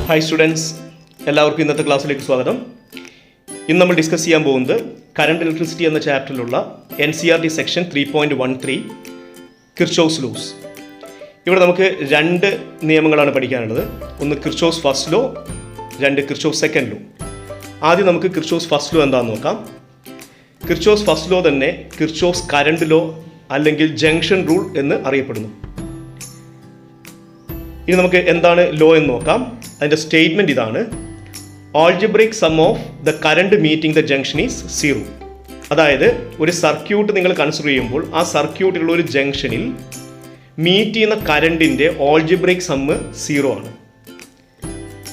Hi students, എല്ലാവർക്കും ഇന്നത്തെ ക്ലാസ്സിലേക്ക് സ്വാഗതം. ഇന്ന് നമ്മൾ ഡിസ്കസ് ചെയ്യാൻ പോകുന്നത് കറണ്ട് ഇലക്ട്രിസിറ്റി എന്ന ചാപ്റ്ററിലുള്ള NCERT സെക്ഷൻ 3.13 കിർച്ചോഫ്സ് ലോസ്. ഇവിടെ നമുക്ക് രണ്ട് നിയമങ്ങളാണ് പഠിക്കാനുള്ളത്. ഒന്ന് കിർച്ചോഫ്സ് ഫസ്റ്റ് ലോ, രണ്ട് കിർച്ചോഫ്സ് സെക്കൻഡ് ലോ. ആദ്യം നമുക്ക് കിർച്ചോഫ്സ് ഫസ്റ്റ് ലോ എന്താണെന്ന് നോക്കാം. കിർച്ചോഫ്സ് ഫസ്റ്റ് ലോ തന്നെ കിർച്ചോഫ്സ് കറണ്ട് ലോ അല്ലെങ്കിൽ ജംഗ്ഷൻ റൂൾ എന്ന് അറിയപ്പെടുന്നു. ഇനി നമുക്ക് എന്താണ് ലോ എന്ന് നോക്കാം. അതിൻ്റെ സ്റ്റേറ്റ്മെൻറ്റ് ഇതാണ്: algebraic sum of the current meeting the junction is 0. അതായത് ഒരു സർക്യൂട്ട് നിങ്ങൾ കൺസിഡർ ചെയ്യുമ്പോൾ ആ സർക്യൂട്ടിലുള്ള ഒരു ജംഗ്ഷനിൽ മീറ്റ് ചെയ്യുന്ന കറണ്ടിൻ്റെ ആൾജിബ്രിക് സമ്മ് 0 ആണ്.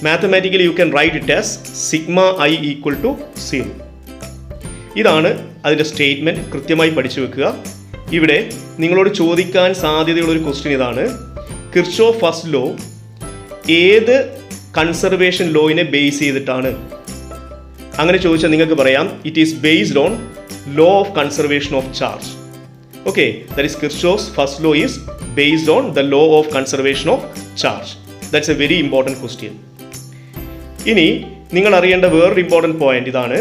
Mathematically you can write it as sigma I equal to 0. ഇതാണ് അതിൻ്റെ സ്റ്റേറ്റ്മെൻറ്റ്. കൃത്യമായി പഠിച്ചു വെക്കുക. ഇവിടെ നിങ്ങളോട് ചോദിക്കാൻ സാധ്യതയുള്ളൊരു ക്വസ്റ്റ്യൻ ഇതാണ്: കിർച്ചോഫ് ഫസ്റ്റ് ലോ ഏത് കൺസർവേഷൻ ലോയിനെ ബേസ് ചെയ്തിട്ടാണ്? അങ്ങനെ ചോദിച്ചാൽ നിങ്ങൾക്ക് പറയാം it is based on law of conservation of charge. Okay, that is Kirchhoff's first law is based on the law of conservation of charge. That's A very important question. ഇനി നിങ്ങൾ അറിയേണ്ട വേറൊരു important point ഇതാണ്: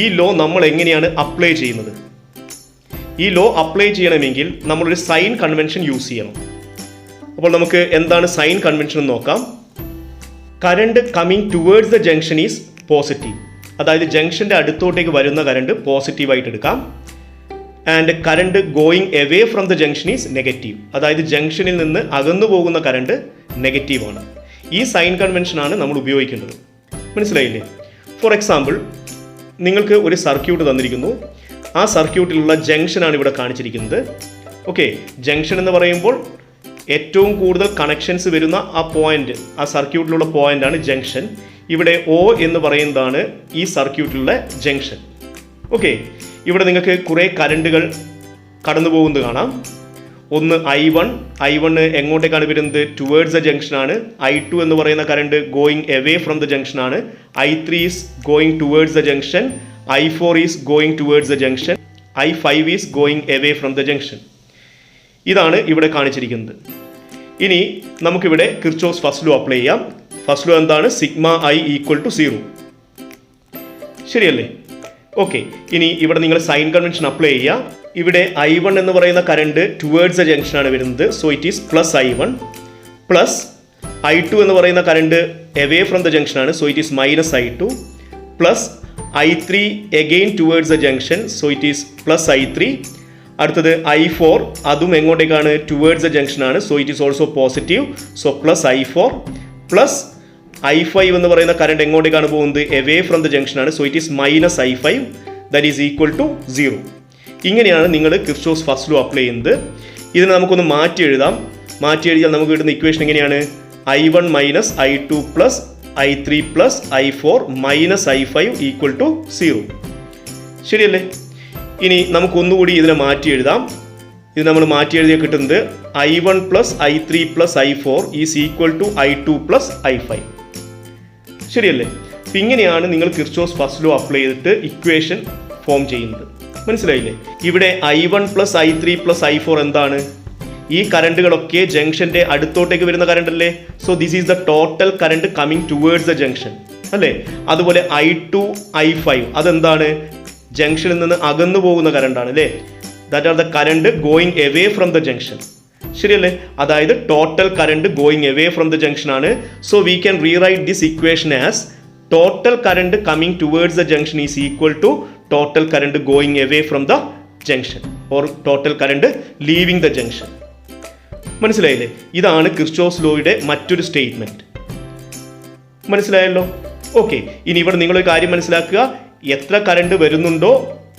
ഈ law നമ്മൾ എങ്ങനെയാണ് apply ചെയ്യുന്നത്? ഈ ലോ അപ്ലൈ ചെയ്യണമെങ്കിൽ നമ്മളൊരു സൈൻ കൺവെൻഷൻ യൂസ് ചെയ്യണം. അപ്പോൾ നമുക്ക് എന്താണ് സൈൻ കൺവെൻഷൻ എന്ന് നോക്കാം. Current coming towards the junction is positive. അതായത് ജംഗ്ഷൻ്റെ അടുത്തോട്ടേക്ക് വരുന്ന കറണ്ട് പോസിറ്റീവായിട്ട് എടുക്കാം. And current going away from the junction is negative. അതായത് ജംഗ്ഷനിൽ നിന്ന് അകന്നു പോകുന്ന കറണ്ട് നെഗറ്റീവാണ്. ഈ സൈൻ കൺവെൻഷനാണ് നമ്മൾ ഉപയോഗിക്കേണ്ടത്. മനസ്സിലായില്ലേ? ഫോർ എക്സാമ്പിൾ, നിങ്ങൾക്ക് ഒരു സർക്യൂട്ട് തന്നിരിക്കുന്നു. ആ സർക്യൂട്ടിലുള്ള ജംഗ്ഷനാണ് ഇവിടെ കാണിച്ചിരിക്കുന്നത്. ഓക്കെ, ജംഗ്ഷൻ എന്ന് പറയുമ്പോൾ ഏറ്റവും കൂടുതൽ കണക്ഷൻസ് വരുന്ന ആ പോയിന്റ്, ആ സർക്യൂട്ടിലുള്ള പോയിന്റാണ് ജംഗ്ഷൻ. ഇവിടെ O എന്ന് പറയുന്നതാണ് ഈ സർക്യൂട്ടിലുള്ള ജംഗ്ഷൻ. ഓക്കെ, ഇവിടെ നിങ്ങൾക്ക് കുറേ കറണ്ടുകൾ കടന്നു പോകുന്നത് കാണാം. ഒന്ന് I1 എങ്ങോട്ടേക്കാണ് വരുന്നത്? Towards the ജംഗ്ഷനാണ്. I2 എന്ന് പറയുന്ന current going away from the ജംഗ്ഷനാണ്. I3 is going towards the junction. I4 is going towards the junction. I5 is going away from the junction. ഇതാണ് ഇവിടെ കാണിച്ചിരിക്കുന്നത്. ഇനി നമുക്കിവിടെ കിർച്ചോഫ്സ് ഫസ്റ്റ് ലോ അപ്ലൈ ചെയ്യാം. First law എന്താണ്? Sigma I equal to 0. ശരിയല്ലേ? Okay, ഇനി ഇവിടെ നിങ്ങൾ സൈൻ കൺവെൻഷൻ അപ്ലൈ ചെയ്യുക. ഇവിടെ I1 എന്ന് പറയുന്ന കറണ്ട് ടുവേർഡ്സ് ദ ജംഗ്ഷനാണ് വരുന്നത്. So it is plus I1 plus I2 എന്ന് പറയുന്ന കറണ്ട് എവേ ഫ്രം ദ ജംഗ്ഷനാണ്. So it is minus I2 plus I3 again towards the junction. So it is plus I3. അടുത്തത് I4, അതും എങ്ങോട്ടേക്കാണ്? Towards the ജംഗ്ഷനാണ്. So it is also positive. So plus I4 plus I5 എന്ന് പറയുന്ന current എങ്ങോട്ടേക്കാണ് പോകുന്നത്? Away from the ജംഗ്ഷനാണ്. So it is minus I5. That is equal to 0. ഇങ്ങനെയാണ് നിങ്ങൾ കിർച്ചോഫ്സ് ഫസ്റ്റ് ലോ അപ്ലൈ ചെയ്യുന്നത്. ഇതിനെ നമുക്കൊന്ന് മാറ്റി എഴുതാം. മാറ്റി എഴുതിയാൽ നമുക്ക് കിട്ടുന്ന ഇക്വേഷൻ എങ്ങനെയാണ്? I1 minus I2 plus I3 plus I4 minus I5 equal to 0. ശരിയല്ലേ? ഇനി നമുക്കൊന്നുകൂടി ഇതിനെ മാറ്റി എഴുതാം. ഇത് നമ്മൾ മാറ്റി എഴുതിയാൽ കിട്ടുന്നത് I1 plus I3 plus I4 is equal to I2 plus I5. ശരിയല്ലേ? അപ്പം ഇങ്ങനെയാണ് നിങ്ങൾ കിർച്ചോഫ്സ് ഫസ്റ്റ് ലോ അപ്ലൈ ചെയ്തിട്ട് ഇക്വേഷൻ ഫോം ചെയ്യുന്നത്. മനസ്സിലായില്ലേ? ഇവിടെ I1 plus I3 plus I4 എന്താണ്? ഈ കറണ്ടുകളൊക്കെ ജംഗ്ഷൻ്റെ അടുത്തോട്ടേക്ക് വരുന്ന കറണ്ട് അല്ലേ? So this is the total current coming towards the junction അല്ലേ? അതുപോലെ I2 I5 അതെന്താണ്? ജംഗ്ഷനിൽ നിന്ന് അകന്നു പോകുന്ന കറണ്ടാണ് അല്ലേ? That are the current going away from the junction. ശരിയല്ലേ? അതായത് total current going away from the junction ആണ്. So we can rewrite this equation as total current coming towards the junction is equal to total current going away from the junction or total current leaving the junction. മനസ്സിലായില്ലേ? ഇതാണ് Kirchhoff's ലോയുടെ മറ്റൊരു statement. മനസ്സിലായല്ലോ? Okay, ഇനി ഇവിടെ നിങ്ങളൊരു കാര്യം മനസ്സിലാക്കുക. എത്ര കറണ്ട് വരുന്നുണ്ടോ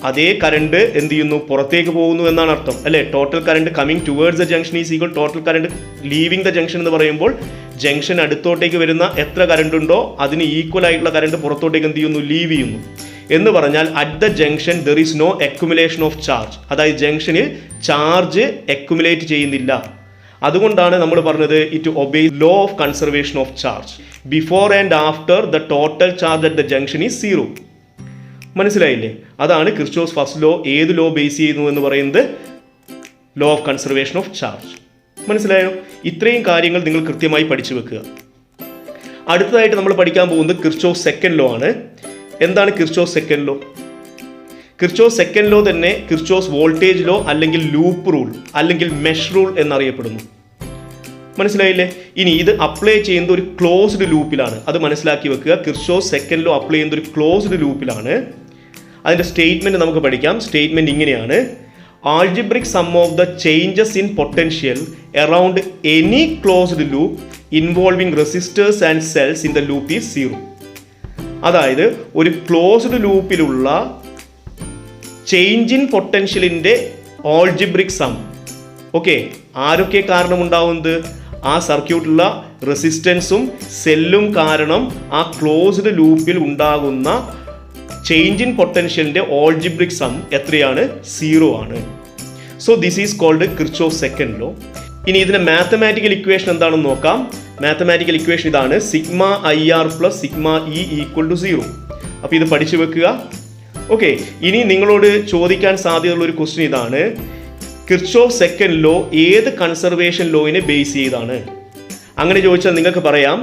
അതേ കറണ്ട് എന്ത് ചെയ്യുന്നു? പുറത്തേക്ക് പോകുന്നു എന്നാണ് അർത്ഥം അല്ലേ? Total current coming towards the junction is equal total current leaving the junction എന്ന് പറയുമ്പോൾ ജംഗ്ഷൻ അടുത്തോട്ടേക്ക് വരുന്ന എത്ര കറണ്ട് ഉണ്ടോ അതിന് ഈക്വൽ ആയിട്ടുള്ള കറണ്ട് പുറത്തോട്ടേക്ക് എന്ത് ചെയ്യുന്നു? ലീവ് ചെയ്യുന്നു. എന്ന് പറഞ്ഞാൽ at the junction there is no accumulation of charge. അതായത് ജംഗ്ഷനിൽ ചാർജ് അക്യുമുലേറ്റ് ചെയ്യുന്നില്ല. അതുകൊണ്ടാണ് നമ്മൾ പറഞ്ഞത് it obey law of conservation of charge. Before and after the total charge at the junction is 0. മനസ്സിലായില്ലേ? അതാണ് കിർച്ചോഫ്സ് ഫസ്റ്റ് ലോ ഏത് law base ചെയ്യുന്നു എന്ന് പറയുന്നത്? Law of conservation of charge. മനസ്സിലായോ? ഇത്രയും കാര്യങ്ങൾ നിങ്ങൾ കൃത്യമായി പഠിച്ചു വെക്കുക. അടുത്തതായിട്ട് നമ്മൾ പഠിക്കാൻ പോകുന്നത് കിർച്ചോഫ് സെക്കൻഡ് ലോ ആണ്. എന്താണ് Kirchhoff second law? Kirchhoff second law തന്നെ കിർച്ചോഫ് വോൾട്ടേജ് ലോ അല്ലെങ്കിൽ ലൂപ്പ് റൂൾ അല്ലെങ്കിൽ മെഷ് റൂൾ എന്നറിയപ്പെടുന്നു. മനസ്സിലായില്ലേ? ഇനി ഇത് അപ്ലൈ ചെയ്യുന്നത് ഒരു ക്ലോസ്ഡ് ലൂപ്പിലാണ്. അത് മനസ്സിലാക്കി വെക്കുക. കിർച്ചോഫ് സെക്കൻഡ് ലോ അപ്ലൈ ചെയ്യുന്നത് ഒരു ക്ലോസ്ഡ് ലൂപ്പിലാണ്. അതിൻ്റെ സ്റ്റേറ്റ്മെൻറ്റ് നമുക്ക് പഠിക്കാം. സ്റ്റേറ്റ്മെൻറ്റ് ഇങ്ങനെയാണ്: algebraic sum of the changes in potential around any closed loop involving resistors and cells in the loop is 0. അതായത് ഒരു ക്ലോസ്ഡ് ലൂപ്പിലുള്ള ചേഞ്ച് ഇൻ പൊട്ടൻഷ്യലിൻ്റെ ആൾജിബ്രിക് സം. ഓക്കെ, ആരൊക്കെ കാരണമുണ്ടാവുന്നത്? ആ സർക്യൂട്ടിലുള്ള റെസിസ്റ്റൻസും സെല്ലും കാരണം ആ ക്ലോസ്ഡ് ലൂപ്പിൽ ഉണ്ടാകുന്ന ചേഞ്ച് ഇൻ പൊട്ടൻഷ്യലിൻ്റെ ആൾജിബ്രിക് സം എത്രയാണ്? 0 ആണ്. So this is called Kirchhoff second law. ഇനി ഇതിൻ്റെ മാത്തമാറ്റിക്കൽ ഇക്വേഷൻ എന്താണെന്ന് നോക്കാം. മാത്തമാറ്റിക്കൽ ഇക്വേഷൻ ഇതാണ്: sigma IR plus sigma E equal to 0. അപ്പോൾ ഇത് പഠിച്ചു വെക്കുക. ഓക്കെ, ഇനി നിങ്ങളോട് ചോദിക്കാൻ സാധ്യതയുള്ള ഒരു ക്വസ്റ്റ്യൻ ഇതാണ്: കിർച്ചോഫ് സെക്കൻഡ് ലോ ഏത് കൺസർവേഷൻ ലോയിനെ ബേസ് ചെയ്താണ്? അങ്ങനെ ചോദിച്ചാൽ നിങ്ങൾക്ക് പറയാം,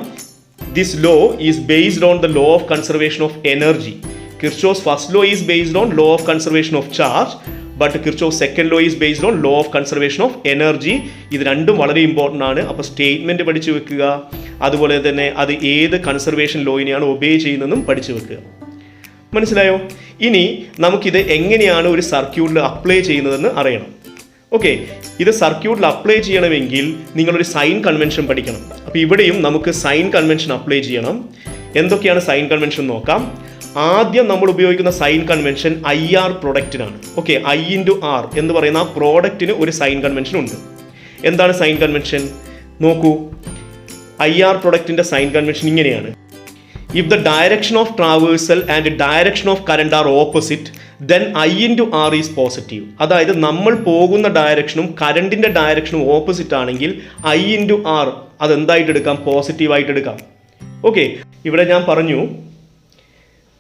this law is based on the law of conservation of energy. Kirchhoff first law is based on law of conservation of charge, but Kirchhoff second law is based on law of conservation of energy. ഇത് രണ്ടും വളരെ important ആണ്. അപ്പോൾ statement പഠിച്ചു വെക്കുക. അതുപോലെ തന്നെ അത് ഏത് കൺസർവേഷൻ ലോയിനെയാണ് ഒബേ ചെയ്യുന്നതെന്നും പഠിച്ചു വെക്കുക. മനസ്സിലായോ? ഇനി നമുക്കിത് എങ്ങനെയാണ് ഒരു സർക്യൂട്ടിൽ അപ്ലൈ ചെയ്യുന്നതെന്ന് അറിയണം. ഓക്കെ, ഇത് സർക്യൂട്ടിൽ അപ്ലൈ ചെയ്യണമെങ്കിൽ നിങ്ങളൊരു സൈൻ കൺവെൻഷൻ പഠിക്കണം. അപ്പോൾ ഇവിടെയും നമുക്ക് സൈൻ കൺവെൻഷൻ അപ്ലൈ ചെയ്യണം. എന്തൊക്കെയാണ് സൈൻ കൺവെൻഷൻ നോക്കാം. ആദ്യം നമ്മൾ ഉപയോഗിക്കുന്ന സൈൻ കൺവെൻഷൻ IR പ്രൊഡക്റ്റിനാണ്. ഓക്കെ, I/R എന്ന് പറയുന്ന ആ പ്രോഡക്റ്റിന് ഒരു സൈൻ കൺവെൻഷൻ ഉണ്ട്. എന്താണ് സൈൻ കൺവെൻഷൻ? നോക്കൂ, IR പ്രൊഡക്റ്റിൻ്റെ സൈൻ കൺവെൻഷൻ ഇങ്ങനെയാണ്: if the direction of traversal and direction of current are opposite, then I/R is positive. അതായത് നമ്മൾ പോകുന്ന ഡയറക്ഷനും കറണ്ടിൻ്റെ ഡയറക്ഷനും ഓപ്പോസിറ്റ് ആണെങ്കിൽ I/R അതെന്തായിട്ട് എടുക്കാം? പോസിറ്റീവായിട്ട് എടുക്കാം. ഓക്കെ, ഇവിടെ ഞാൻ പറഞ്ഞു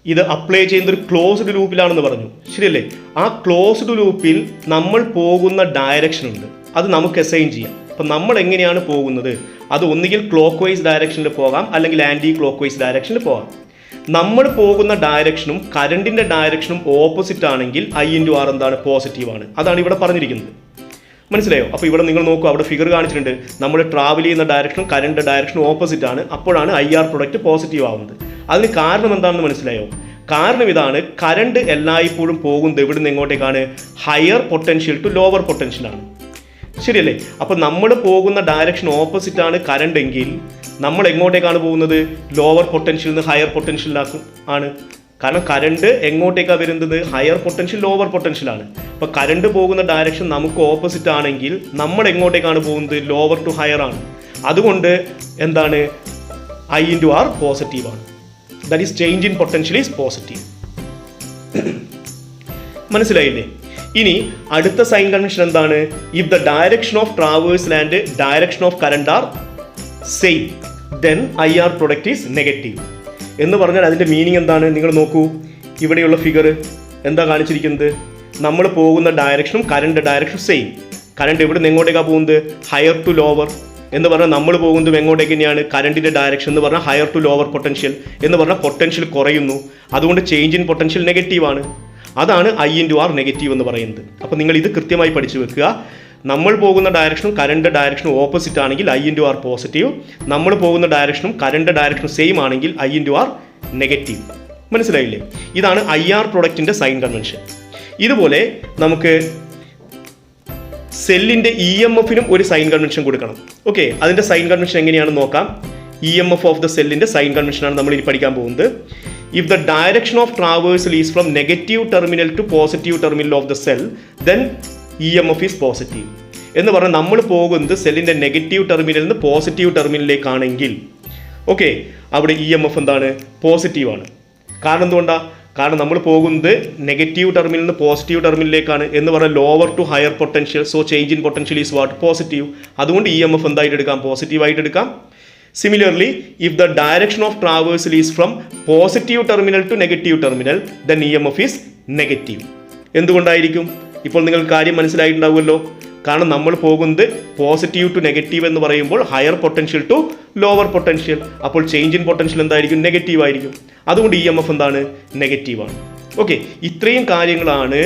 ഇത് അപ്ലൈ ചെയ്യുന്ന ഒരു ക്ലോസ്ഡ് ലൂപ്പിലാണെന്ന് പറഞ്ഞു, ശരിയല്ലേ? ആ ക്ലോസ്ഡ് ലൂപ്പിൽ നമ്മൾ പോകുന്ന ഡയറക്ഷൻ ഉണ്ട്, അത് നമുക്ക് അസൈൻ ചെയ്യാം. അപ്പം നമ്മൾ എങ്ങനെയാണ് പോകുന്നത്? അത് ഒന്നുകിൽ ക്ലോക്ക് വൈസ് ഡയറക്ഷനിൽ പോകാം, അല്ലെങ്കിൽ ആൻറ്റി ക്ലോക്ക് വൈസ് ഡയറക്ഷനിൽ പോകാം. നമ്മൾ പോകുന്ന ഡയറക്ഷനും കറണ്ടിൻ്റെ ഡയറക്ഷനും ഓപ്പോസിറ്റ് ആണെങ്കിൽ I/R എന്താണ്? പോസിറ്റീവാണ്. അതാണ് ഇവിടെ പറഞ്ഞിരിക്കുന്നത്. മനസ്സിലായോ? അപ്പോൾ ഇവിടെ നിങ്ങൾ നോക്കൂ, അവിടെ ഫിഗർ കാണിച്ചിട്ടുണ്ട്. നമ്മൾ ട്രാവൽ ചെയ്യുന്ന ഡയറക്ഷനും കറണ്ട് ഡയറക്ഷനും ഓപ്പോസിറ്റ് ആണ്. അപ്പോഴാണ് IR പ്രൊഡക്റ്റ് പോസിറ്റീവ് ആവുന്നത്. അതിന് കാരണം എന്താണെന്ന് മനസ്സിലായോ? കാരണം ഇതാണ്: കറണ്ട് എല്ലായ്പ്പോഴും പോകുന്നത് എവിടെ നിന്ന് എങ്ങോട്ടേക്കാണ്? ഹയർ പൊട്ടൻഷ്യൽ ടു ലോവർ പൊട്ടൻഷ്യലാണ്, ശരിയല്ലേ? അപ്പോൾ നമ്മൾ പോകുന്ന ഡയറക്ഷൻ ഓപ്പോസിറ്റ് ആണ് കറണ്ട് എങ്കിൽ നമ്മൾ എങ്ങോട്ടേക്കാണ് പോകുന്നത്? ലോവർ പൊട്ടൻഷ്യലിൽ നിന്ന് ഹയർ പൊട്ടൻഷ്യലിലാക്കും ആണ്. കാരണം കറണ്ട് എങ്ങോട്ടേക്കാണ് വരുന്നത്? ഹയർ പൊട്ടൻഷ്യൽ ലോവർ പൊട്ടൻഷ്യലാണ്. അപ്പോൾ കറണ്ട് പോകുന്ന ഡയറക്ഷൻ നമുക്ക് ഓപ്പോസിറ്റ് ആണെങ്കിൽ നമ്മൾ എങ്ങോട്ടേക്കാണ് പോകുന്നത്? ലോവർ ടു ഹയർ ആണ്. അതുകൊണ്ട് എന്താണ്? I/R പോസിറ്റീവാണ്. That is change in potential is positive. മനസ്സിലായില്ലേ? ഇനി അടുത്ത സൈൻ കൺവെൻഷൻ എന്താണ്? If the direction of traversal and direction of current are same, then IR product is negative. എന്ന് പറഞ്ഞാൽ അതിൻ്റെ മീനിങ് എന്താണ്? നിങ്ങൾ നോക്കൂ, ഇവിടെയുള്ള ഫിഗർ എന്താ കാണിച്ചിരിക്കുന്നത്? നമ്മൾ പോകുന്ന ഡയറക്ഷനും കറണ്ട് ഡയറക്ഷനും സെയിം. കറണ്ട് എവിടെ നിന്ന് എങ്ങോട്ടേക്കാണ് പോകുന്നത്? Higher to lower. എന്ന് പറഞ്ഞാൽ നമ്മൾ പോകുന്നത് എങ്ങോട്ടേക്ക് തന്നെയാണ്? കറണ്ടിൻ്റെ ഡയറക്ഷൻ എന്ന് പറഞ്ഞാൽ ഹയർ ടു ലോവർ പൊട്ടൻഷ്യൽ. എന്ന് പറഞ്ഞാൽ പൊട്ടൻഷ്യൽ കുറയുന്നു. അതുകൊണ്ട് ചേഞ്ച് ഇൻ പൊട്ടൻഷ്യൽ നെഗറ്റീവാണ്. അതാണ് I/R നെഗറ്റീവ് എന്ന് പറയുന്നത്. അപ്പോൾ നിങ്ങൾ ഇത് കൃത്യമായി പഠിച്ചു വെക്കുക. നമ്മൾ പോകുന്ന ഡയറക്ഷനും കറണ്ട് ഡയറക്ഷനും ഓപ്പോസിറ്റ് ആണെങ്കിൽ I/R പോസിറ്റീവ്. നമ്മൾ പോകുന്ന ഡയറക്ഷനും കറണ്ട് ഡയറക്ഷനും സെയിം ആണെങ്കിൽ I/R നെഗറ്റീവ്. മനസ്സിലായില്ലേ? ഇതാണ് IR പ്രൊഡക്റ്റിൻ്റെ സൈൻ കൺവെൻഷൻ. ഇതുപോലെ നമുക്ക് സെല്ലിൻ്റെ EMFനും ഒരു സൈൻ കൺവെൻഷൻ കൊടുക്കണം. ഓക്കെ, അതിൻ്റെ സൈൻ കൺവെൻഷൻ എങ്ങനെയാണെന്ന് നോക്കാം. EMF ഓഫ് ദ സെല്ലിൻ്റെ സൈൻ കൺവെൻഷനാണ് നമ്മൾ ഇനി പഠിക്കാൻ പോകുന്നത്. If the direction of traversal is from negative terminal to positive terminal of the cell, then EMF is positive. എന്ന് പറഞ്ഞാൽ നമ്മൾ പോകുന്നത് സെല്ലിൻ്റെ നെഗറ്റീവ് ടെർമിനലിൽ നിന്ന് പോസിറ്റീവ് ടെർമിനലിലേക്കാണെങ്കിൽ ഓക്കെ, അവിടെ EMF എന്താണ്? പോസിറ്റീവാണ്. കാരണം എന്തുകൊണ്ടാണ്? കാരണം നമ്മൾ പോകുന്നത് നെഗറ്റീവ് ടെർമിനലിൽ നിന്ന് പോസിറ്റീവ് ടെർമിനലിലേക്കാണ്. എന്ന് പറഞ്ഞാൽ lower to higher potential, so change in potential is what? Positive. അതുകൊണ്ട് EMF എന്തായിട്ട് എടുക്കാം? പോസിറ്റീവായിട്ട് എടുക്കാം. Similarly, if the direction of traversal is from positive terminal to negative terminal, then EMF is negative. എന്തുകൊണ്ടായിരിക്കും? ഇപ്പോൾ നിങ്ങൾക്ക് കാര്യം മനസ്സിലായിട്ടുണ്ടാവുമല്ലോ. കാരണം നമ്മൾ പോകുന്നത് പോസിറ്റീവ് ടു നെഗറ്റീവ് എന്ന് പറയുമ്പോൾ higher potential to lower potential. അപ്പോൾ ചേഞ്ച് ഇൻ പൊട്ടൻഷ്യൽ എന്തായിരിക്കും? നെഗറ്റീവ് ആയിരിക്കും. അതുകൊണ്ട് EMF എന്താണ്? നെഗറ്റീവാണ്. ഓക്കെ, ഇത്രയും കാര്യങ്ങളാണ്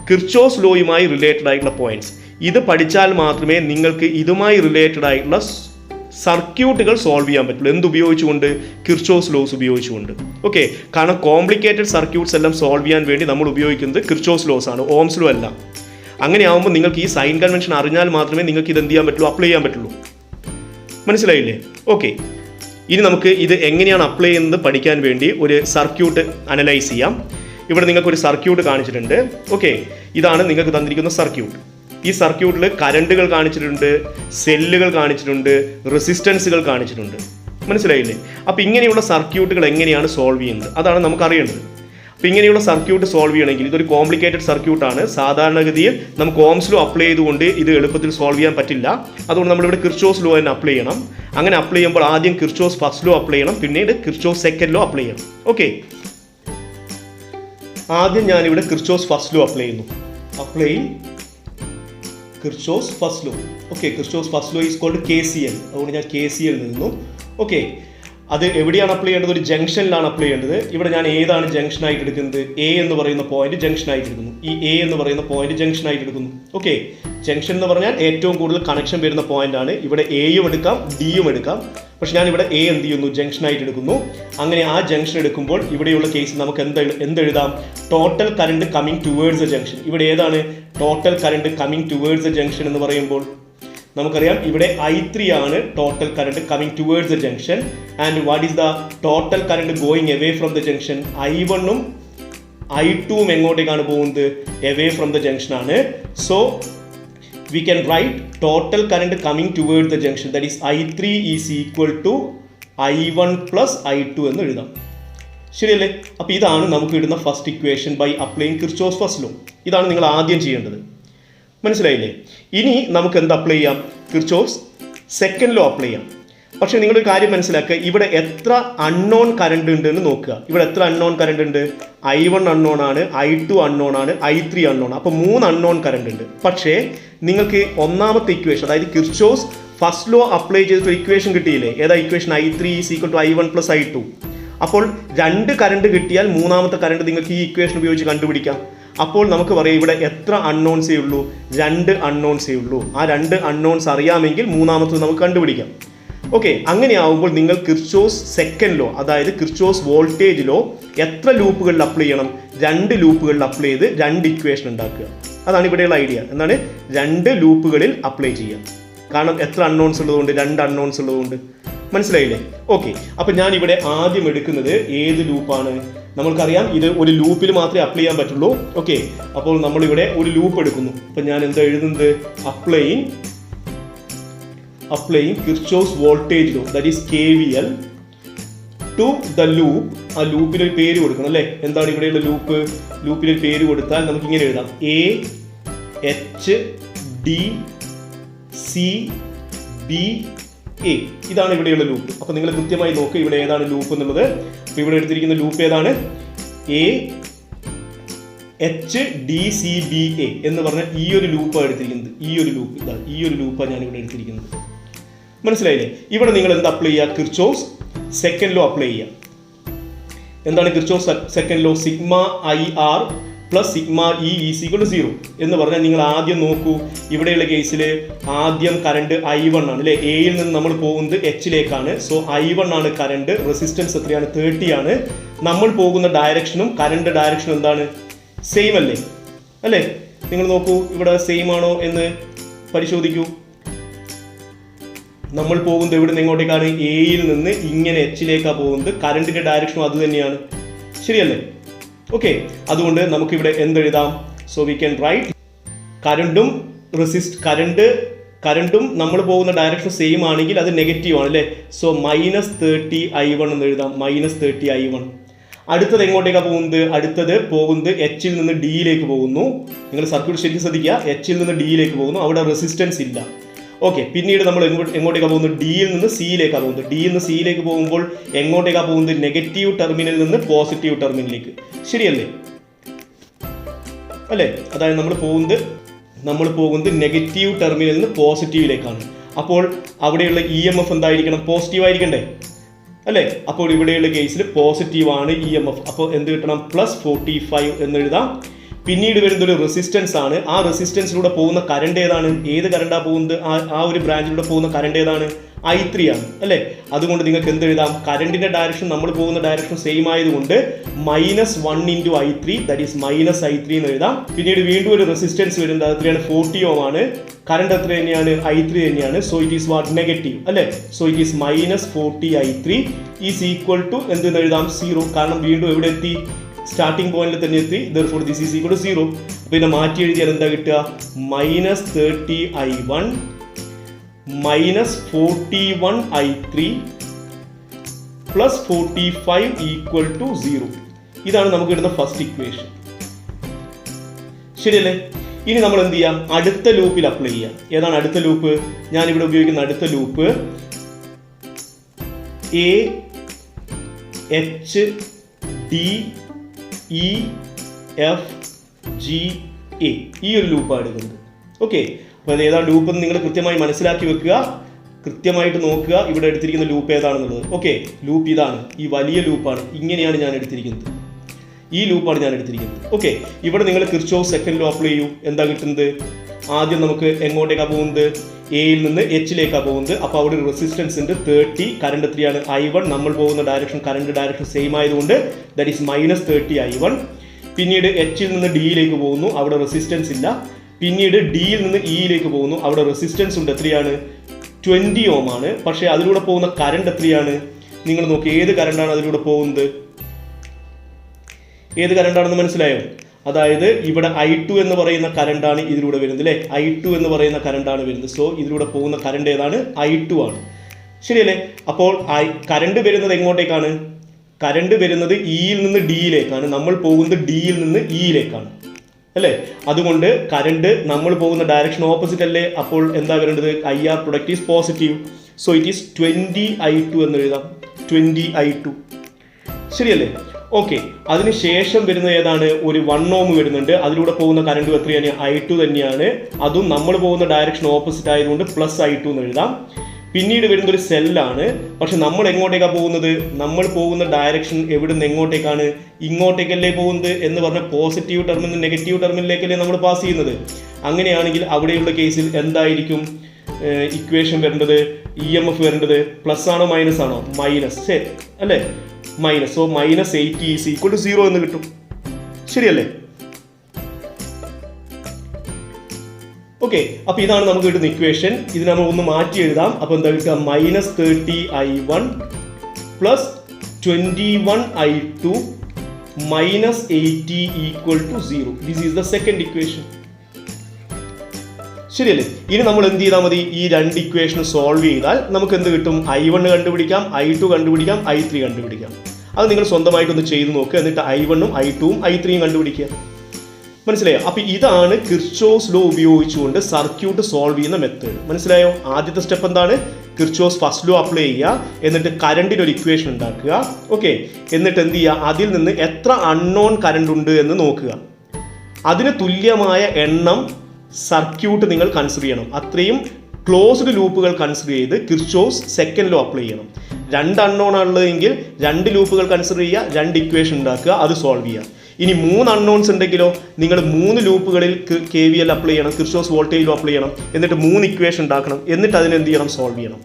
കിർച്ചോസ് ലോയുമായി റിലേറ്റഡ് ആയിട്ടുള്ള പോയിന്റ്സ്. ഇത് പഠിച്ചാൽ മാത്രമേ നിങ്ങൾക്ക് ഇതുമായി റിലേറ്റഡ് ആയിട്ടുള്ള സർക്യൂട്ടുകൾ സോൾവ് ചെയ്യാൻ പറ്റുള്ളൂ. എന്തുപയോഗിച്ചുകൊണ്ട്? കിർച്ചോസ് ലോസ് ഉപയോഗിച്ചുകൊണ്ട്. ഓക്കെ, കാരണം കോംപ്ലിക്കേറ്റഡ് സർക്യൂട്ട്സ് എല്ലാം സോൾവ് ചെയ്യാൻ വേണ്ടി നമ്മൾ ഉപയോഗിക്കുന്നത് കിർച്ചോസ് ലോസ് ആണ്, ഓംസ് ലോ അല്ല. അങ്ങനെ ആകുമ്പോൾ നിങ്ങൾക്ക് ഈ സൈൻ കൺവെൻഷൻ അറിഞ്ഞാൽ മാത്രമേ നിങ്ങൾക്ക് ഇത് എന്ത് ചെയ്യാൻ പറ്റുള്ളൂ? അപ്ലൈ ചെയ്യാൻ പറ്റുള്ളൂ. മനസ്സിലായില്ലേ? ഓക്കെ, ഇനി നമുക്ക് ഇത് എങ്ങനെയാണ് അപ്ലൈ ചെയ്യുന്നത് പഠിക്കാൻ വേണ്ടി ഒരു സർക്യൂട്ട് അനലൈസ് ചെയ്യാം. ഇവിടെ നിങ്ങൾക്കൊരു സർക്യൂട്ട് കാണിച്ചിട്ടുണ്ട്. ഓക്കെ, ഇതാണ് നിങ്ങൾക്ക് തന്നിരിക്കുന്ന സർക്യൂട്ട്. ഈ സർക്യൂട്ടിൽ കറണ്ടുകൾ കാണിച്ചിട്ടുണ്ട്, സെല്ലുകൾ കാണിച്ചിട്ടുണ്ട്, റെസിസ്റ്റൻസുകൾ കാണിച്ചിട്ടുണ്ട്. മനസ്സിലായില്ലേ? അപ്പോൾ ഇങ്ങനെയുള്ള സർക്യൂട്ടുകൾ എങ്ങനെയാണ് സോൾവ് ചെയ്യുന്നത് അതാണ് നമുക്ക് അറിയേണ്ടത്. അപ്പോൾ ഇങ്ങനെയുള്ള സർക്യൂട്ട് സോൾവ് ചെയ്യണമെങ്കിൽ ഇതൊരു കോംപ്ലിക്കേറ്റഡ് സർക്യൂട്ടാണ്. സാധാരണഗതിയിൽ നമുക്ക് ഓംസ് ലോ അപ്ലൈ ചെയ്തുകൊണ്ട് ഇത് എളുപ്പത്തിൽ സോൾവ് ചെയ്യാൻ പറ്റില്ല. അതുകൊണ്ട് നമ്മളിവിടെ കിർച്ചോസ് ലോ തന്നെ അപ്ലൈ ചെയ്യണം. അങ്ങനെ അപ്ലൈ ചെയ്യുമ്പോൾ ആദ്യം കിർച്ചോസ് ഫസ്റ്റ് ലോ അപ്ലൈ ചെയ്യണം, പിന്നീട് കിർച്ചോസ് സെക്കൻഡ് ലോ അപ്ലൈ ചെയ്യണം. ഓക്കെ, ആദ്യം ഞാനിവിടെ കിർച്ചോസ് ഫസ്റ്റ് ലോ അപ്ലൈ ചെയ്യുന്നു. Apply Kirchhoff's first law. Okay, Kirchhoff's first law is called KCL. അതുകൊണ്ട് ഞാൻ KCL നിന്നു. ഓക്കെ, അത് എവിടെയാണ് അപ്ലൈ ചെയ്യേണ്ടത്? ഒരു ജംഗ്ഷനിലാണ് അപ്ലൈ ചെയ്യേണ്ടത്. ഇവിടെ ഞാൻ ഏതാണ് ജംഗ്ഷൻ ആയിട്ട് എടുക്കുന്നത്? A എന്ന് പറയുന്ന പോയിന്റ് ജംഗ്ഷൻ ആയിട്ട് എടുക്കുന്നു. ഈ A എന്ന് പറയുന്ന പോയിന്റ് ജംഗ്ഷൻ ആയിട്ട് എടുക്കുന്നു. ഓക്കെ, ജംഗ്ഷൻ എന്ന് പറഞ്ഞാൽ ഏറ്റവും കൂടുതൽ കണക്ഷൻ വരുന്ന പോയിന്റ് ആണ്. ഇവിടെ Aയും എടുക്കാം, Dയും എടുക്കാം. പക്ഷെ ഞാൻ ഇവിടെ A എന്ത് ചെയ്യുന്നു? ജംഗ്ഷൻ ആയിട്ട് എടുക്കുന്നു. അങ്ങനെ ആ ജംഗ്ഷൻ എടുക്കുമ്പോൾ ഇവിടെയുള്ള കേസിൽ നമുക്ക് എന്തെഴുതാം? Total current coming towards a junction. ഇവിടെ ഏതാണ് total current coming towards a junction എന്ന് പറയുമ്പോൾ നമുക്കറിയാം ഇവിടെ I3 ആണ് total current coming towards a junction. And what is the total current going away from the junction? I1ഉം I2ഉം എങ്ങോട്ടേക്കാണ് പോകുന്നത്? അവേ ഫ്രം ദ ജംഗ്ഷൻ ആണ്. So we can write total current coming towards the junction, that is I3 is equal to I1 plus I2 എന്ന് എഴുതാം. ശരിയല്ലേ? അപ്പോൾ ഇതാണ് നമുക്ക് ഇടുന്ന first equation by applying Kirchhoff's first law. ഇതാണ് നിങ്ങൾ ആദ്യം ചെയ്യേണ്ടത്. മനസ്സിലായില്ലേ? ഇനി നമുക്ക് എന്ത് അപ്ലൈ ചെയ്യാം? കിർച്ചോസ് സെക്കൻഡ് ലോ അപ്ലൈ ചെയ്യാം. പക്ഷേ നിങ്ങളൊരു കാര്യം മനസ്സിലാക്കുക, ഇവിടെ എത്ര അൺനോൺ കറണ്ട് ഉണ്ട് എന്ന് നോക്കുക. ഇവിടെ എത്ര അൺനോൺ കറണ്ട് ഉണ്ട്? I1 അൺനോൺ ആണ്, I2 അൺനോൺ ആണ്, I3 അൺനോൺ. അപ്പോൾ 3 അൺനോൺ കറണ്ട് ഉണ്ട്. പക്ഷേ നിങ്ങൾക്ക് ഒന്നാമത്തെ ഇക്വേഷൻ, അതായത് കിർച്ചോസ് ഫസ്റ്റ് ലോ അപ്ലൈ ചെയ്തിട്ട് ഇക്വേഷൻ കിട്ടിയില്ലേ? ഏതാ equation? I3 is equal to I1 plus I2. അപ്പോൾ 2 കറണ്ട് കിട്ടിയാൽ മൂന്നാമത്തെ കറണ്ട് നിങ്ങൾക്ക് ഈ ഇക്വേഷൻ ഉപയോഗിച്ച് കണ്ടുപിടിക്കാം. അപ്പോൾ നമുക്ക് പറയാം ഇവിടെ എത്ര അൺനോൺസേ ഉള്ളൂ? 2 അൺനോൺസേ ഉള്ളൂ. ആ 2 അൺനോൺസ് അറിയാമെങ്കിൽ മൂന്നാമത്തത് നമുക്ക് കണ്ടുപിടിക്കാം. ഓക്കെ, അങ്ങനെ ആവുമ്പോൾ നിങ്ങൾ കിർച്ചോസ് സെക്കൻഡ് ലോ, അതായത് കിർച്ചോസ് വോൾട്ടേജ് ലോ എത്ര ലൂപ്പുകളിൽ അപ്ലൈ ചെയ്യണം? 2 ലൂപ്പുകളിൽ അപ്ലൈ ചെയ്ത് 2 ഇക്വേഷൻ ഉണ്ടാക്കുക. അതാണ് ഇവിടെയുള്ള ഐഡിയ. എന്താണ്? 2 ലൂപ്പുകളിൽ അപ്ലൈ ചെയ്യുക. കാരണം എത്ര അൺനോൺസ് ഉള്ളതുകൊണ്ട്? 2 അൺനോൺസ് ഉള്ളതുകൊണ്ട്. മനസ്സിലായില്ലേ? ഓക്കെ, അപ്പം ഞാൻ ഇവിടെ ആദ്യം എടുക്കുന്നത് ഏത് ലൂപ്പാണ്? നമ്മൾക്കറിയാം ഇത് ഒരു ലൂപ്പിൽ മാത്രമേ അപ്ലൈ ചെയ്യാൻ പറ്റുള്ളൂ. ഓക്കെ, അപ്പോൾ നമ്മളിവിടെ ഒരു ലൂപ്പ് എടുക്കുന്നു. അപ്പം ഞാൻ എന്താ എഴുതുന്നത്? Applying Kirchhoff's voltage law, that is KVL to the loop. ആ ലൂപ്പിനൊരു പേര് കൊടുക്കണം അല്ലേ? എന്താണ് ഇവിടെയുള്ള ലൂപ്പ്? ലൂപ്പിനൊരു പേര് കൊടുത്താൽ നമുക്ക് ഇങ്ങനെ എഴുതാം: AHDCBA. ഇതാണ് ഇവിടെയുള്ള ലൂപ്പ്. അപ്പോൾ നിങ്ങൾ കൃത്യമായി നോക്കുക ഇവിടെ ഏതാണ് ലൂപ്പ് എന്നുള്ളത്. അപ്പോൾ ഇവിടെ എടുത്തിരിക്കുന്ന ലൂപ്പ് ഏതാണ്? AHDCBA എന്ന് പറഞ്ഞാൽ ഈ ഒരു ലൂപ്പാണ് എടുത്തിരിക്കുന്നത്. ഈ ഒരു ലൂപ്പാണ് ഞാൻ ഇവിടെ എടുത്തിരിക്കുന്നത്. മനസ്സിലായില്ലേ? ഇവിടെ നിങ്ങൾ എന്ത് അപ്ലൈ ചെയ്യുക? കിർച്ചോസ് സെക്കൻഡ് ലോ അപ്ലൈ ചെയ്യുക. എന്താണ് Kirchhoff's second law? Sigma IR plus sigma E is equal to 0 എന്ന് പറഞ്ഞാൽ നിങ്ങൾ ആദ്യം നോക്കൂ. ഇവിടെയുള്ള കേസിൽ ആദ്യം കറണ്ട് I1 ആണ് അല്ലേ? എയിൽ നിന്ന് നമ്മൾ പോകുന്നത് Hലേക്കാണ്. സോ I1 ആണ് കറണ്ട്. റെസിസ്റ്റൻസ് എത്രയാണ്? 30 ആണ്. നമ്മൾ പോകുന്ന ഡയറക്ഷനും കറണ്ട് ഡയറക്ഷനും എന്താണ്? സെയിം അല്ലേ? നിങ്ങൾ നോക്കൂ ഇവിടെ സെയിം ആണോ എന്ന് പരിശോധിക്കൂ. നമ്മൾ പോകുന്നത് എവിടെ നിന്ന് എങ്ങോട്ടേക്കാണ്? എയിൽ നിന്ന് ഇങ്ങനെ Hലേക്കാണ് പോകുന്നത്. കറണ്ടിന്റെ ഡയറക്ഷനും അത് തന്നെയാണ്. ശരിയല്ലേ? ഓക്കെ, അതുകൊണ്ട് നമുക്കിവിടെ എന്തെഴുതാം? സോ വി ക്യാൻ റൈറ്റ് കറണ്ടും നമ്മൾ പോകുന്ന ഡയറക്ഷൻ സെയിം ആണെങ്കിൽ അത് നെഗറ്റീവ് ആണ് അല്ലേ? സോ -30 I1 എന്ന് എഴുതാം. -30 I1. അടുത്തത് എങ്ങോട്ടേക്കാണ് പോകുന്നത്? അടുത്തത് പോകുന്നത് Hൽ നിന്ന് Dയിലേക്ക് പോകുന്നു. നിങ്ങൾ സർക്യൂട്ട് ശരിക്കും ശ്രദ്ധിക്കുക. Hൽ നിന്ന് Dയിലേക്ക് പോകുന്നു. അവിടെ റെസിസ്റ്റൻസ് ഇല്ല. ഓക്കെ, പിന്നീട് നമ്മൾ എങ്ങോട്ടേക്കാണ് പോകുന്നത്? Dയിൽ നിന്ന് Cയിലേക്കാണ് പോകുന്നത്. Dയിൽ നിന്ന് Cയിലേക്ക് പോകുമ്പോൾ എങ്ങോട്ടേക്കാണ് പോകുന്നത്? നെഗറ്റീവ് ടെർമിനലിൽ നിന്ന് പോസിറ്റീവ് ടെർമിനലിലേക്ക്. ശരിയല്ലേ? അല്ലേ? അതായത് നമ്മൾ പോകുന്നത് നമ്മൾ പോകുന്നത് നെഗറ്റീവ് ടെർമിനലിൽ നിന്ന് പോസിറ്റീവിലേക്കാണ്. അപ്പോൾ അവിടെയുള്ള EMF എന്തായിരിക്കണം? പോസിറ്റീവ് ആയിരിക്കണ്ടേ അല്ലേ? അപ്പോൾ ഇവിടെയുള്ള കേസിൽ പോസിറ്റീവാണ് EMF. അപ്പോൾ എന്ത് കിട്ടണം? +45 എന്ന് എഴുതാം. പിന്നീട് വരുന്നൊരു റെസിസ്റ്റൻസ് ആണ്. ആ റെസിസ്റ്റൻസിലൂടെ പോകുന്ന കറണ്ട് ഏതാണ്? ഏത് കറണ്ടാണ് പോകുന്നത്? ആ ഒരു ബ്രാഞ്ചിലൂടെ പോകുന്ന കറണ്ട് ഏതാണ്? I3 ആണ് അല്ലേ? അതുകൊണ്ട് നിങ്ങൾക്ക് എന്ത് എഴുതാം? കറണ്ടിന്റെ ഡയറക്ഷൻ നമ്മൾ പോകുന്ന ഡയറക്ഷൻ സെയിം ആയതുകൊണ്ട് -1 × I3 ദാറ്റ് ഈസ് -I3 എന്ന് എഴുതാം. പിന്നീട് വീണ്ടും ഒരു റെസിസ്റ്റൻസ് വരുന്നത് എത്രയാണ്? 40 Ω ആണ്. കറണ്ട് എത്ര തന്നെയാണ്? I3 തന്നെയാണ്. So it is what? Negative അല്ലേ? So it is -40 I3 is equal to എന്തെന്ന് എഴുതാം? 0. കാരണം വീണ്ടും എവിടെ എത്തി? സ്റ്റാർട്ടിംഗ് പോയിന്റിൽ തന്നെ എത്തി. therefore this is equal to 0. പിന്നെ മാറ്റി എഴുതിയാൽ എന്താ കിട്ടുക? -30 I1 -41 I3 +45 ഈക്വൽ ടു 0. ഇതാണ് നമുക്ക് കിട്ടുന്ന ഫസ്റ്റ് ഇക്വേഷൻ. ശരിയല്ലേ? ഇനി നമ്മൾ എന്ത് ചെയ്യാം? അടുത്ത ലൂപ്പിൽ അപ്ലൈ ചെയ്യാം. ഏതാണ് അടുത്ത ലൂപ്പ്? ഞാൻ ഇവിടെ ഉപയോഗിക്കുന്ന അടുത്ത ലൂപ്പ് AHDEFGA ഈ ഒരു ലൂപ്പാണ് എടുക്കുന്നത്. ഓക്കെ, അപ്പോൾ അത് ഏതാണ് ലൂപ്പ് എന്ന് നിങ്ങൾ കൃത്യമായി മനസ്സിലാക്കി വെക്കുക. കൃത്യമായിട്ട് നോക്കുക ഇവിടെ എടുത്തിരിക്കുന്ന ലൂപ്പ് ഏതാണെന്നുള്ളത്. ഓക്കെ, ലൂപ്പ് ഇതാണ്. ഈ വലിയ ലൂപ്പാണ്. ഇങ്ങനെയാണ് ഞാൻ എടുത്തിരിക്കുന്നത്. ഈ ലൂപ്പാണ് ഞാൻ എടുത്തിരിക്കുന്നത്. ഓക്കെ, ഇവിടെ നിങ്ങൾ കിർച്ചോഫ് സെക്കൻഡ് ലോ അപ്ലൈ ചെയ്യൂ. എന്താ കിട്ടുന്നത്? ആദ്യം നമുക്ക് എങ്ങോട്ടേക്കാണ് പോകുന്നത്? എയിൽ നിന്ന് എച്ചിലേക്കാണ് പോകുന്നത്. അപ്പോൾ അവിടെ ഒരു റെസിസ്റ്റൻസ് ഉണ്ട് 30. കറണ്ട് എത്രയാണ്? I1. നമ്മൾ പോകുന്ന ഡയറക്ഷൻ കറണ്ട് ഡയറക്ഷൻ സെയിം ആയതുകൊണ്ട് ദാറ്റ് ഈസ് -30 I1. പിന്നീട് എച്ചിൽ നിന്ന് ഡിയിലേക്ക് പോകുന്നു. അവിടെ റെസിസ്റ്റൻസ് ഇല്ല. പിന്നീട് ഡിയിൽ നിന്ന് ഇയിലേക്ക് പോകുന്നു. അവിടെ റെസിസ്റ്റൻസ് ഉണ്ട്. എത്രയാണ്? 20 Ω ആണ്. പക്ഷേ അതിലൂടെ പോകുന്ന കറണ്ട് എത്രയാണ്? നിങ്ങൾ നോക്കി, ഏത് കറണ്ടാണ് അതിലൂടെ പോകുന്നത്? ഏത് കറണ്ടാണെന്ന് മനസ്സിലായോ? അതായത് ഇവിടെ I2 എന്ന് പറയുന്ന കറണ്ടാണ് ഇതിലൂടെ വരുന്നത് അല്ലേ? I2 എന്ന് പറയുന്ന കറണ്ടാണ് വരുന്നത്. സോ ഇതിലൂടെ പോകുന്ന കറണ്ട് ഏതാണ്? I2 ആണ്. ശരിയല്ലേ? അപ്പോൾ കറണ്ട് വരുന്നത് എങ്ങോട്ടേക്കാണ്? കറണ്ട് വരുന്നത് ഇയിൽ നിന്ന് ഡിയിലേക്കാണ്. നമ്മൾ പോകുന്നത് ഡിയിൽ നിന്ന് ഇയിലേക്കാണ് അല്ലേ? അതുകൊണ്ട് കറണ്ട് നമ്മൾ പോകുന്ന ഡയറക്ഷൻ ഓപ്പോസിറ്റ് അല്ലേ? അപ്പോൾ എന്താ വരേണ്ടത്? IR product is positive. So it is 20 I2 എന്ന് എഴുതാം. 20 I2. ശരിയല്ലേ? ഓക്കെ, അതിനുശേഷം വരുന്നത് ഏതാണ്? ഒരു 1 Ω വരുന്നുണ്ട്. അതിലൂടെ പോകുന്ന കറണ്ട് എത്രയാണ്? I2 തന്നെയാണ്. അതും നമ്മൾ പോകുന്ന ഡയറക്ഷൻ ഓപ്പോസിറ്റ് ആയതുകൊണ്ട് +I2 എന്ന് എഴുതാം. പിന്നീട് വരുന്ന ഒരു സെല്ലാണ്. പക്ഷെ നമ്മൾ എങ്ങോട്ടേക്കാണ് പോകുന്നത്? നമ്മൾ പോകുന്ന ഡയറക്ഷൻ എവിടെ നിന്ന് എങ്ങോട്ടേക്കാണ്? ഇങ്ങോട്ടേക്കല്ലേ പോകുന്നത് എന്ന് പറഞ്ഞാൽ പോസിറ്റീവ് ടെർമിനൽ നെഗറ്റീവ് ടെർമിനലിലേക്കല്ലേ നമ്മൾ പാസ് ചെയ്യുന്നത്. അങ്ങനെയാണെങ്കിൽ അവിടെയുള്ള കേസിൽ എന്തായിരിക്കും ഇക്വേഷൻ വരേണ്ടത്? EMF വരേണ്ടത് പ്ലസ് ആണോ മൈനസ് ആണോ? മൈനസ്. ശരി അല്ലേ? Minus. So -80 is equal to 0 എന്ന് കിട്ടും. ശരിയല്ലേ? ഓക്കെ, അപ്പോൾ ഇതാണ് നമുക്ക് കിട്ടുന്ന ഇക്വേഷൻ. ഇത് നമ്മൾ ഒന്ന് മാറ്റി എഴുതാം. അപ്പോൾ എന്താ കിട്ടുക? -30 I1 +21 I2 -80 equal to 0. This is the second equation. ശരിയല്ലേ? ഇനി നമ്മൾ എന്ത് ചെയ്താൽ മതി? ഈ രണ്ട് ഇക്വേഷൻ സോൾവ് ചെയ്താൽ നമുക്ക് എന്ത് കിട്ടും? I1 കണ്ടുപിടിക്കാം, I2 കണ്ടുപിടിക്കാം, I3 കണ്ടുപിടിക്കാം. അത് നിങ്ങൾ സ്വന്തമായിട്ടൊന്ന് ചെയ്ത് നോക്കുക. എന്നിട്ട് I1ഉം I2ഉം I3യും കണ്ടുപിടിക്കുക. മനസ്സിലായോ? അപ്പോൾ ഇതാണ് കിർച്ചോഫ്സ് ലോ ഉപയോഗിച്ചുകൊണ്ട് സർക്യൂട്ട് സോൾവ് ചെയ്യുന്ന മെത്തേഡ്. മനസ്സിലായോ? ആദ്യത്തെ സ്റ്റെപ്പ് എന്താണ്? കിർച്ചോഫ്സ് ഫസ്റ്റ് ലോ അപ്ലൈ ചെയ്യുക. എന്നിട്ട് കറണ്ടിന് ഒരു ഇക്വേഷൻ ഉണ്ടാക്കുക. ഓക്കെ, എന്നിട്ട് എന്ത് ചെയ്യുക? അതിൽ നിന്ന് എത്ര അൺനോൺ കറണ്ട് ഉണ്ട് എന്ന് നോക്കുക. അതിന് തുല്യമായ എണ്ണം സർക്യൂട്ട് നിങ്ങൾ കൺസിഡർ ചെയ്യണം. അത്രയും ക്ലോസ്ഡ് ലൂപ്പുകൾ കൺസിഡർ ചെയ്ത് കിർച്ചോഫ്സ് സെക്കൻഡ് ലോ അപ്ലൈ ചെയ്യണം. 2 അൺനോൺ ആണുള്ളതെങ്കിൽ 2 ലൂപ്പുകൾ കൺസിഡർ ചെയ്യുക, 2 ഇക്വേഷൻ ഉണ്ടാക്കുക, അത് സോൾവ് ചെയ്യുക. ഇനി 3 അൺനോൺസ് ഉണ്ടെങ്കിലോ നിങ്ങൾ 3 ലൂപ്പുകളിൽ KVL അപ്ലൈ ചെയ്യണം, കിർച്ചോഫ്സ് വോൾട്ടേജ് ലോ അപ്ലൈ ചെയ്യണം. എന്നിട്ട് 3 ഇക്വേഷൻ ഉണ്ടാക്കണം. എന്നിട്ട് അതിനെന്ത് ചെയ്യണം? സോൾവ് ചെയ്യണം.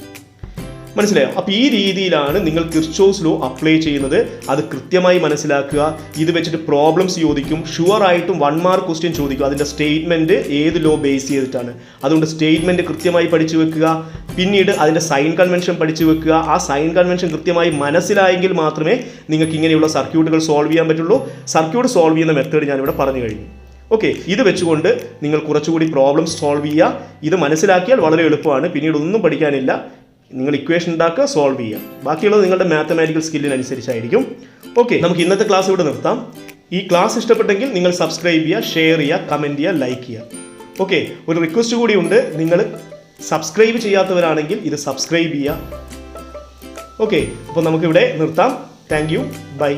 മനസ്സിലായോ? അപ്പോൾ ഈ രീതിയിലാണ് നിങ്ങൾ കിർച്ചോഫ്സ് ലോ അപ്ലൈ ചെയ്യുന്നത്. അത് കൃത്യമായി മനസ്സിലാക്കുക. ഇത് വെച്ചിട്ട് പ്രോബ്ലംസ് ചോദിക്കും. ഷുവർ ആയിട്ടും 1 മാർക്ക് ക്വസ്റ്റ്യൻ ചോദിക്കും. അതിൻ്റെ സ്റ്റേറ്റ്മെൻറ്റ് ഏത് ലോ ബേസ് ചെയ്തിട്ടാണ്. അതുകൊണ്ട് സ്റ്റേറ്റ്മെൻറ്റ് കൃത്യമായി പഠിച്ചു വെക്കുക. പിന്നീട് അതിൻ്റെ സൈൻ കൺവെൻഷൻ പഠിച്ചു വെക്കുക. ആ സൈൻ കൺവെൻഷൻ കൃത്യമായി മനസ്സിലായെങ്കിൽ മാത്രമേ നിങ്ങൾക്ക് ഇങ്ങനെയുള്ള സർക്യൂട്ടുകൾ സോൾവ് ചെയ്യാൻ പറ്റുള്ളൂ. സർക്യൂട്ട് സോൾവ് ചെയ്യുന്ന മെത്തേഡ് ഞാനിവിടെ പറഞ്ഞു കഴിഞ്ഞു. ഓക്കെ, ഇത് വെച്ചുകൊണ്ട് നിങ്ങൾ കുറച്ചുകൂടി പ്രോബ്ലംസ് സോൾവ് ചെയ്യുക. ഇത് മനസ്സിലാക്കിയാൽ വളരെ എളുപ്പമാണ്. പിന്നീട് ഒന്നും പഠിക്കാനില്ല. നിങ്ങൾ ഇക്വേഷൻ ഉണ്ടാക്കുക, സോൾവ് ചെയ്യുക. ബാക്കിയുള്ളത് നിങ്ങളുടെ മാത്തമാറ്റിക്കൽ സ്കില്ലിനനുസരിച്ചായിരിക്കും. ഓക്കെ, നമുക്ക് ഇന്നത്തെ ക്ലാസ് ഇവിടെ നിർത്താം. ഈ ക്ലാസ് ഇഷ്ടപ്പെട്ടെങ്കിൽ നിങ്ങൾ സബ്സ്ക്രൈബ് ചെയ്യുക, ഷെയർ ചെയ്യുക, കമൻറ്റ് ചെയ്യുക, ലൈക്ക് ചെയ്യുക. ഓക്കെ, ഒരു റിക്വസ്റ്റ് കൂടി ഉണ്ട്. നിങ്ങൾ സബ്സ്ക്രൈബ് ചെയ്യാത്തവരാണെങ്കിൽ ഇത് സബ്സ്ക്രൈബ് ചെയ്യുക. ഓക്കെ, അപ്പോൾ നമുക്കിവിടെ നിർത്താം. Thank you, by.